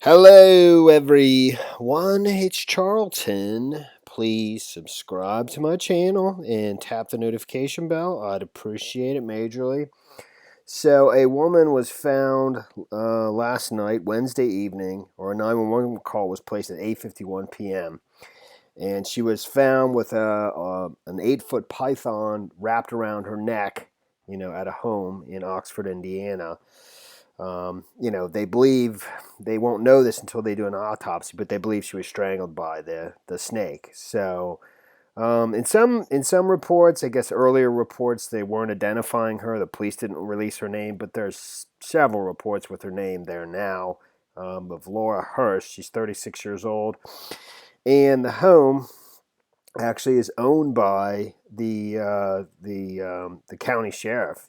Hello, everyone. It's Charlton. Please subscribe to my channel and tap the notification bell. I'd appreciate it majorly. So, a woman was found last night, Wednesday evening, or a 911 call was placed at 8:51 p.m. And she was found with an 8-foot python wrapped around her neck, at a home in Oxford, Indiana. They believe they won't know this until they do an autopsy, but they believe she was strangled by the snake. So, in some reports, I guess earlier reports, they weren't identifying her. The police didn't release her name, but there's several reports with her name there now of Laura Hurst. She's 36 years old, and the home actually is owned by the county sheriff,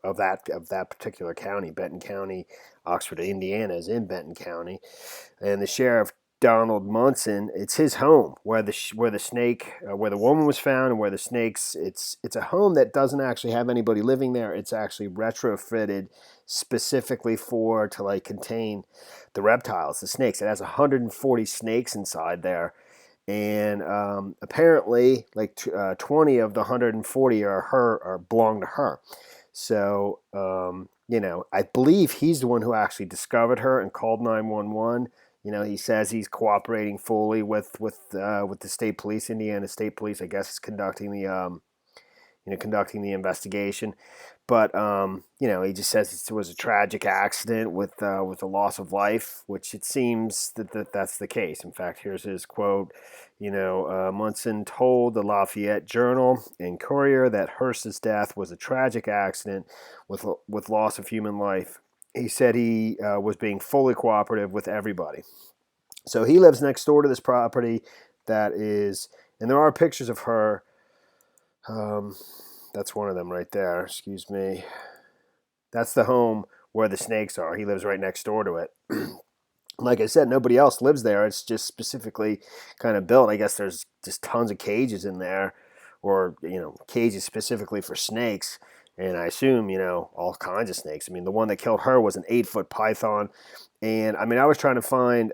of that particular county. Benton County, Oxford, Indiana, is in Benton County, and the sheriff, Donald Munson, it's his home where the snake, where the woman was found, and where the snakes. It's a home that doesn't actually have anybody living there. It's actually retrofitted specifically to like contain the reptiles, the snakes. It has 140 snakes inside there. And apparently, like 20 of the 140 belong to her. So, I believe he's the one who actually discovered her and called 911. He says he's cooperating fully with the state police, Indiana State Police. I guess is conducting the investigation. But he just says it was a tragic accident with a loss of life, which it seems that's the case. In fact, here's his quote. Munson told the Lafayette Journal and Courier that Hurst's death was a tragic accident with loss of human life. He said he was being fully cooperative with everybody. So he lives next door to this property and there are pictures of her. That's one of them right there. Excuse me. That's the home where the snakes are. He lives right next door to it. Like I said, nobody else lives there. It's just specifically kind of built. I guess there's just tons of cages in there, or cages specifically for snakes. And I assume all kinds of snakes. I mean, the one that killed her was an 8-foot python, and I mean, I was trying to find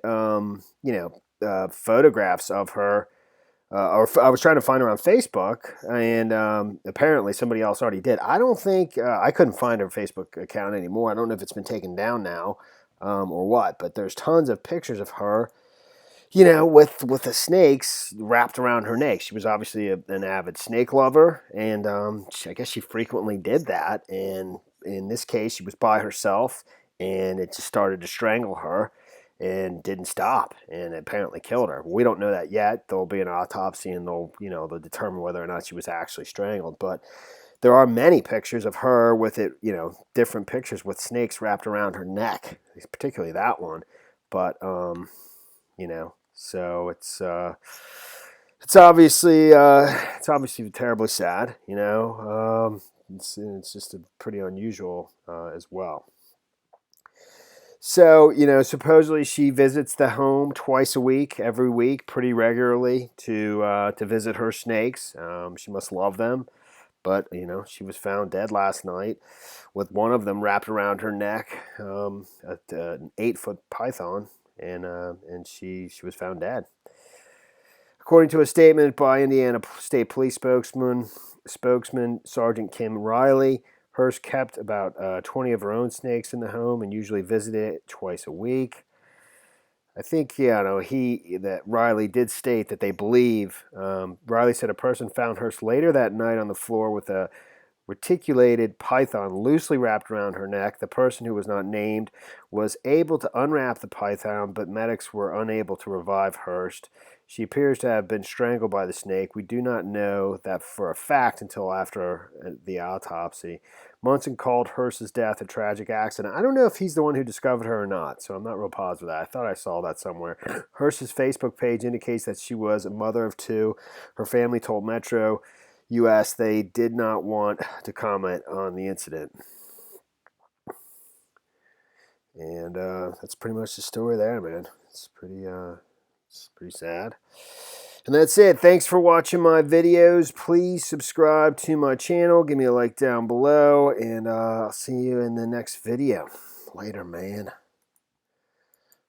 photographs of her. I was trying to find her on Facebook, and apparently somebody else already did. I don't think I couldn't find her Facebook account anymore. I don't know if it's been taken down now or what, but there's tons of pictures of her, with the snakes wrapped around her neck. She was obviously an avid snake lover, and I guess she frequently did that. And in this case, she was by herself, and it just started to strangle her and didn't stop, and apparently killed her. We don't know that yet. There'll be an autopsy, and they'll determine whether or not she was actually strangled. But there are many pictures of her with it, different pictures with snakes wrapped around her neck, particularly that one. But so it's obviously terribly sad. It's just pretty unusual as well. So, supposedly she visits the home twice a week, every week, pretty regularly to visit her snakes. She must love them, but she was found dead last night with one of them wrapped around her neck, an 8-foot python, and she was found dead. According to a statement by Indiana State Police spokesman Sergeant Kim Riley, Hurst kept about 20 of her own snakes in the home and usually visited it twice a week. I think, that Riley did state that they believe, Riley said a person found Hurst later that night on the floor with a reticulated python loosely wrapped around her neck. The person, who was not named, was able to unwrap the python, but medics were unable to revive Hurst. She appears to have been strangled by the snake. We do not know that for a fact until after the autopsy. Munson called Hurst's death a tragic accident. I don't know if he's the one who discovered her or not, so I'm not real positive of that. I thought I saw that somewhere. Hurst's Facebook page indicates that she was a mother of 2. Her family told Metro U.S. they did not want to comment on the incident. And that's pretty much the story there, man. It's pretty sad. And that's it. Thanks for watching my videos. Please subscribe to my channel. Give me a like down below. And I'll see you in the next video. Later, man.